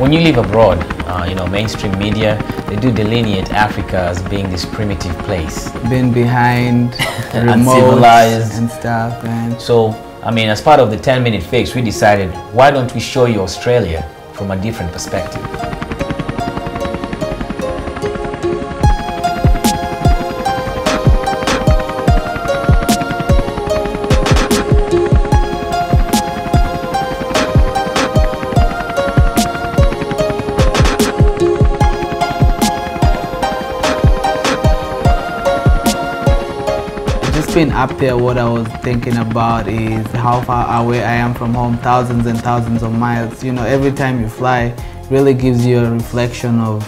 When you live abroad, you know, mainstream media, they do delineate Africa as being this primitive place. Being behind, uncivilized and stuff, man. So, I mean, as part of the 10-minute fix, we decided, why don't we show you Australia from a different perspective? Being up there, what I was thinking about is how far away I am from home, thousands and thousands of miles. You know, every time you fly, it really gives you a reflection of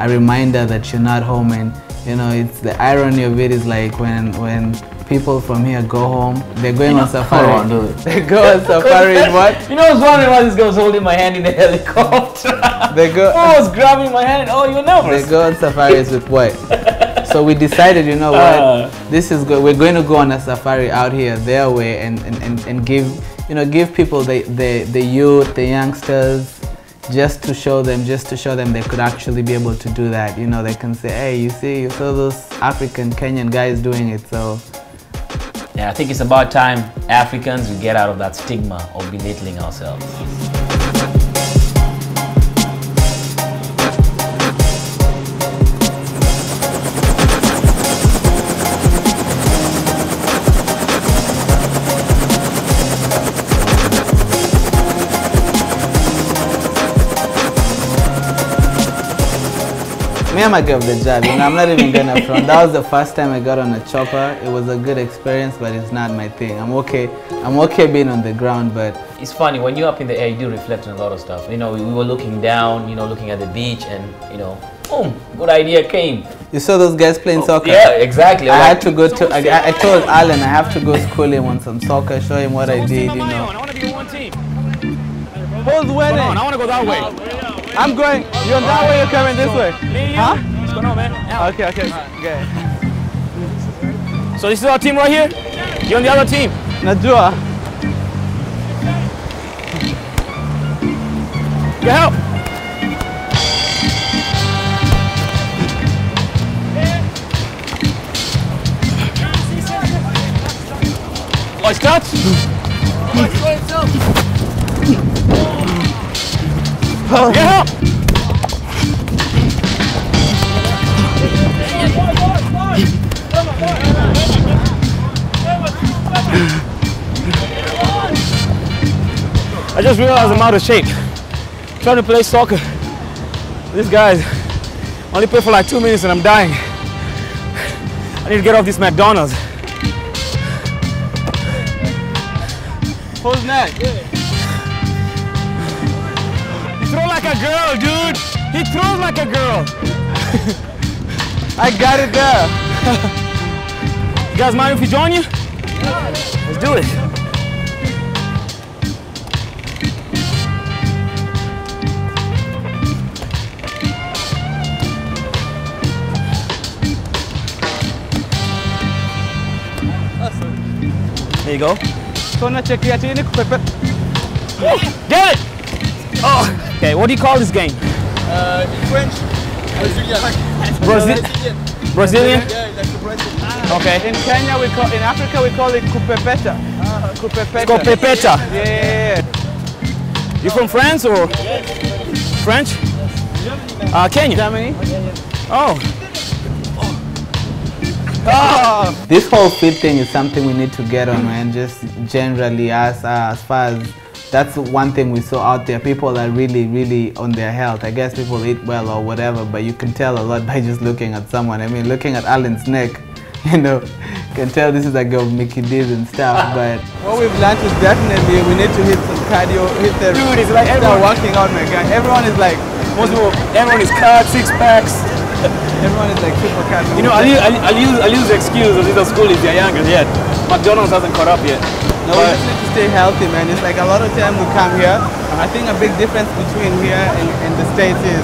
a reminder that you're not home. And you know, it's the irony of it is like when people from here go home, they're going on safari. They go on safari in what? You know, I was wondering why this guy was holding my hand in the helicopter. They go. Oh, I was grabbing my hand. Oh, you're nervous. They go on safaris with what? So we decided, you know what, this is good. We're going to go on a safari out here their way and give people the youth, the youngsters, just to show them they could actually be able to do that. You know, they can say, hey, you saw those African Kenyan guys doing it. So yeah, I think it's about time Africans we get out of that stigma of belittling ourselves. Me, I'm a give the job, you know, I'm not even gonna front. That was the first time I got on a chopper. It was a good experience, but it's not my thing. I'm okay being on the ground, but... It's funny, when you're up in the air, you do reflect on a lot of stuff. You know, we were looking down, you know, looking at the beach, and, you know, boom, good idea came. You saw those guys playing soccer? Yeah, exactly. I had to go to, I told Alan I have to go school him on some soccer, show him what I did, you know. I want to be one team. Who's winning? I want to go that way. I'm going. You're that way, you're coming this way. Huh? What's going on, man? Okay. Good. So this is our team right here? You're on the other team? Najua. Get help. Oh, it's cut? Get help! I just realized I'm out of shape. Trying to play soccer. These guys only play for like 2 minutes and I'm dying. I need to get off this McDonald's. Who's next? You throw like a girl, dude. He throws like a girl. I got it there. You guys mind if we join you? Let's do it. There you go. Get it! Oh, okay, what do you call this game? In French, Brazilian? Yeah, like the Brazilian. Okay. In Kenya, in Africa, we call it kupepeta. Kupepeta. Yeah. You from France or? French? Kenya. Germany. Oh. This whole fit thing is something we need to get on, man. Just generally, as far as that's one thing we saw out there. People are really on their health. I guess people eat well or whatever, but you can tell a lot by just looking at someone. I mean, looking at Alan's neck, you know, you can tell this is a girl Mickey D's and stuff. But what we've learned is definitely we need to hit some cardio, Dude, it's like start working out, my guy. Everyone is like, everyone is cut, 6 packs. Everyone is like super cut. You know, I'll use the excuse of little school if they're younger yet. McDonald's hasn't caught up yet. No, we just need to stay healthy, man. It's like a lot of time we come here. I think a big difference between here and the States is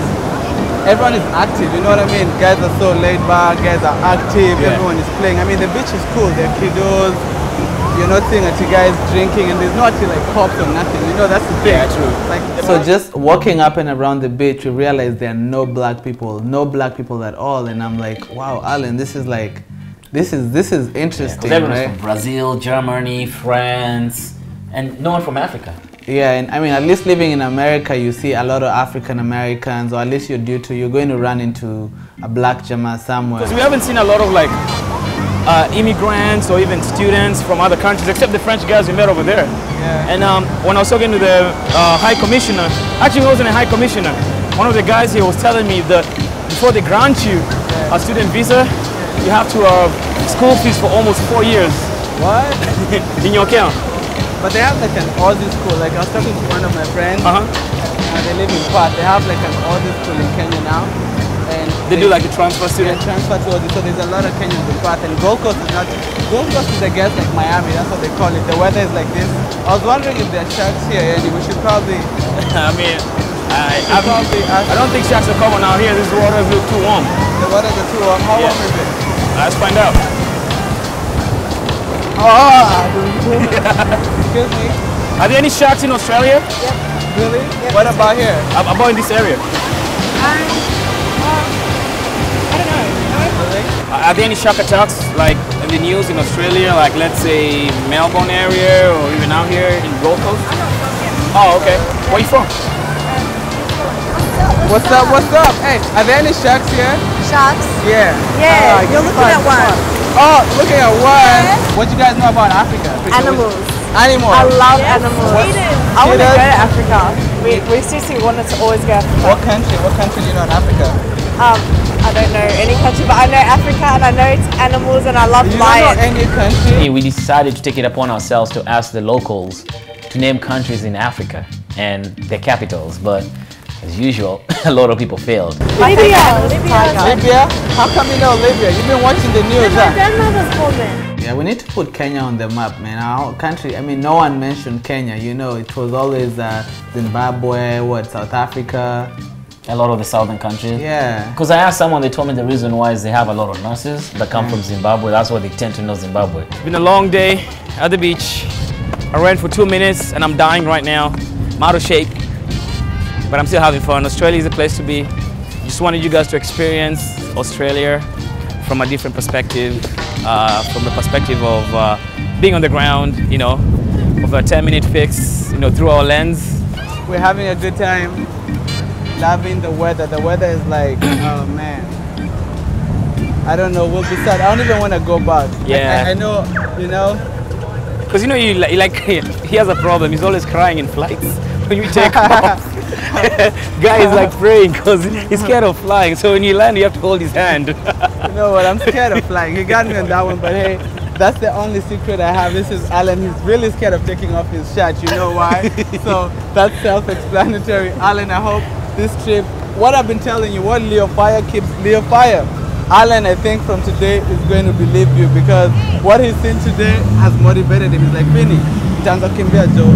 everyone is active, you know what I mean? Guys are so laid back, guys are active, everyone is playing. I mean, the beach is cool, there are kiddos, you're not seeing at you guys drinking, and there's not like cops or nothing, you know, that's the thing. Yeah, true. Like, so just walking up and around the beach, we realize there are no black people at all, and I'm like, wow, Alan, this is like, this is interesting, everyone's right? from Brazil, Germany, France, and no one from Africa. Yeah, and I mean, at least living in America, you see a lot of African Americans, or at least you're going to run into a black Jama somewhere. Because we haven't seen a lot of like immigrants or even students from other countries, except the French guys we met over there. Yeah. And when I was talking to the High Commissioner, actually he wasn't a High Commissioner, one of the guys here was telling me that before they grant you a student visa, you have to school fees for almost 4 years. What? In your account. But they have like an Aussie school. Like I was talking to one of my friends. They live in Perth. They have like an Aussie school in Kenya now, and they do like a transfer student. Yeah, transfer to Aussie. So there's a lot of Kenyans in Perth, and Gold Coast is not. Gold Coast is I guess like Miami. That's what they call it. The weather is like this. I was wondering if there are sharks here, and we should probably. I mean, I don't think sharks are common out here. This water is too warm. The water is too warm. How warm is it? Let's find out. Excuse me. Are there any sharks in Australia? Yep. Really? Yep. What about here? About in this area? I don't know. Really? Are there any shark attacks like in the news in Australia, like let's say Melbourne area or even out here in Gold Coast? Oh, okay. Where are you from? What's up? What's up? Hey, are there any sharks here? Sharks? Yeah. Yeah, you're looking at one. Oh, looking at one. What do you guys know about Africa? Animals. Animals. I love animals. I want to go Sweden? to Africa. We seriously wanted to always go to Africa. What country? What country do you know in Africa? I don't know any country, but I know Africa and I know it's animals and I love Do you not know lions. any country? We decided to take it upon ourselves to ask the locals to name countries in Africa and their capitals, but as usual, a lot of people failed. Libya. Libya? How come you know Libya? You've been watching the news, My huh? grandmother's called it. Yeah, we need to put Kenya on the map, man. Our country, I mean, no one mentioned Kenya, you know, it was always Zimbabwe, South Africa. A lot of the southern countries. Yeah. Because I asked someone, they told me the reason why is they have a lot of nurses that come from Zimbabwe. That's why they tend to know Zimbabwe. It's been a long day at the beach. I ran for 2 minutes and I'm dying right now. I'm out of shape, but I'm still having fun. Australia is a place to be. Just wanted you guys to experience Australia from a different perspective, from the perspective of being on the ground, you know, of a 10-minute fix, you know, through our lens. We're having a good time, loving the weather. The weather is like, oh man. I don't know, we'll be sad. I don't even want to go back. Yeah. I know, you know. Because you know, he has a problem. He's always crying in flights when you take off. Guy is like praying because he's scared of flying. So when you land, you have to hold his hand. You know what? I'm scared of flying. He got me on that one, but hey, that's the only secret I have. This is Alan. He's really scared of taking off his shirt. You know why? So that's self-explanatory. Alan, I hope this trip, what I've been telling you, what Leo Fire keeps Leo Fire. Alan, I think from today is going to believe you because what he's seen today has motivated him. He's like, Phiny, Tanza Kimbia Joe.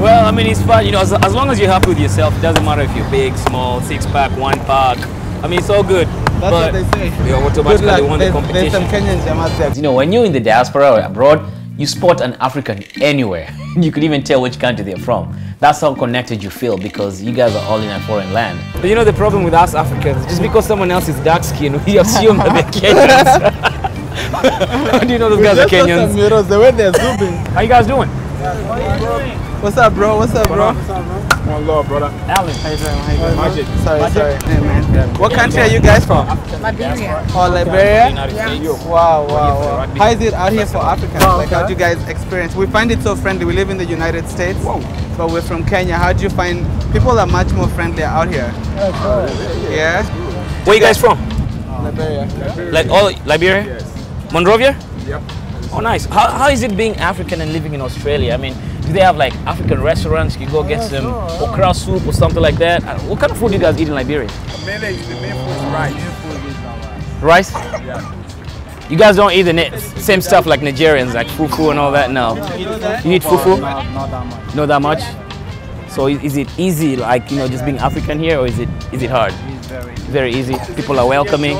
Well, I mean, it's fun, you know, as long as you're happy with yourself, it doesn't matter if you're big, small, 6-pack, 1-pack. I mean, it's all good. That's what they say. You automatically won the There's competition. some Kenyans Jamas there. You know, when you're in the diaspora or abroad, you spot an African anywhere. You could even tell which country they're from. That's how connected you feel because you guys are all in a foreign land. But you know the problem with us Africans, just because someone else is dark skinned, we assume that they're Kenyans. How do you know those guys are Kenyans? Some Euros, the way they're zooming. How you guys doing? What's up, bro? What's up, bro? One love, brother. Alan. How you doing? How you doing? Magic. Sorry. Hey, man. What country are you guys from? Liberia. Oh, Liberia? United States. Wow. How is it out here for Africans? Like, how do you guys experience? We find it so friendly. We live in the United States, but we're from Kenya. How do you find people are much more friendly out here? Yeah? Where you guys from? Liberia. Liberia? Yes. Monrovia? Yep. Oh, nice. How is it being African and living in Australia? I mean, do they have like African restaurants? You go get some okra soup or something like that. What kind of food do you guys eat in Liberia? Mainly, the main food is rice. Rice? Yeah. You guys don't eat the same stuff like Nigerians, like fufu and all that? No. You eat fufu? Not that much. Not that much? So is it easy, like, you know, just being African here, or is it hard? Very easy. People are welcoming.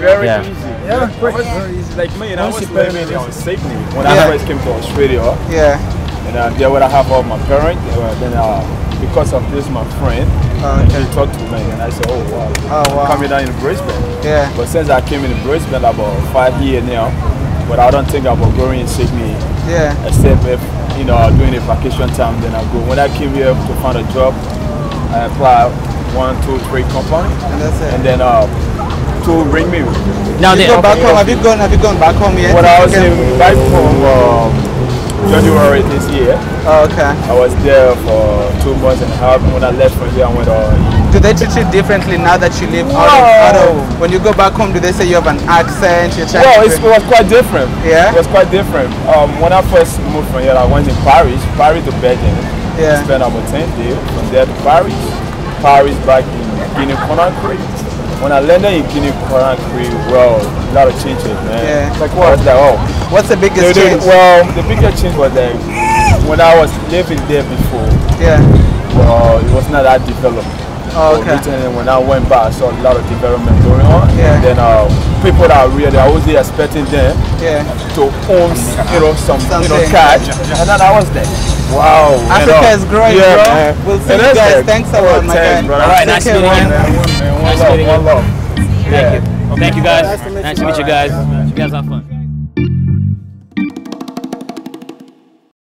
Very Yeah. easy. Yeah, very easy. Like me, I was living on Sydney when I first came to Australia. Yeah. And there where I have all my parents. Then because of this, my friend, he talked to me, and I said, oh wow, coming down in Brisbane. Yeah. But since I came in Brisbane about 5 years now, but I don't think about going in Sydney. Yeah. Except if, you know, during the vacation time, then I go. When I came here to find a job, I applied 1, 2, 3 companies, And that's it. and then 2 ring me. Now You go back home. Have you gone back home yet? When I was in back home January this year, Oh, okay. I was there for 2 months and a half. When I left from here, I went Do they treat you differently now that you live out of when you go back home? Do they say you have an accent? You're trying well, to it was quite different. Yeah? It was quite different. When I first moved from here, I went in Paris to Belgium. Yeah. Spent about 10 days. From there to Paris back in Guinea-Conakry. When I landed in Guinea-Conakry, well, a lot of changes, man. Yeah. Like what? I was like, oh. What's the biggest change? Well, the biggest change was that when I was living there before, Yeah. well, it was not that developed. Oh, okay. And when I went back, I saw a lot of development going on. Yeah. And then people that are really, I was there expecting them Yeah. to own, some Something. cash, and then I was there. Wow. Africa is growing, yeah, bro. Man. We'll see And you that's guys. like, Thanks a lot, my guy. brother. All right, nice Take meeting care, you. One Nice meeting you. love. Thank you. Thank you, guys. Nice to meet you guys. You guys have fun.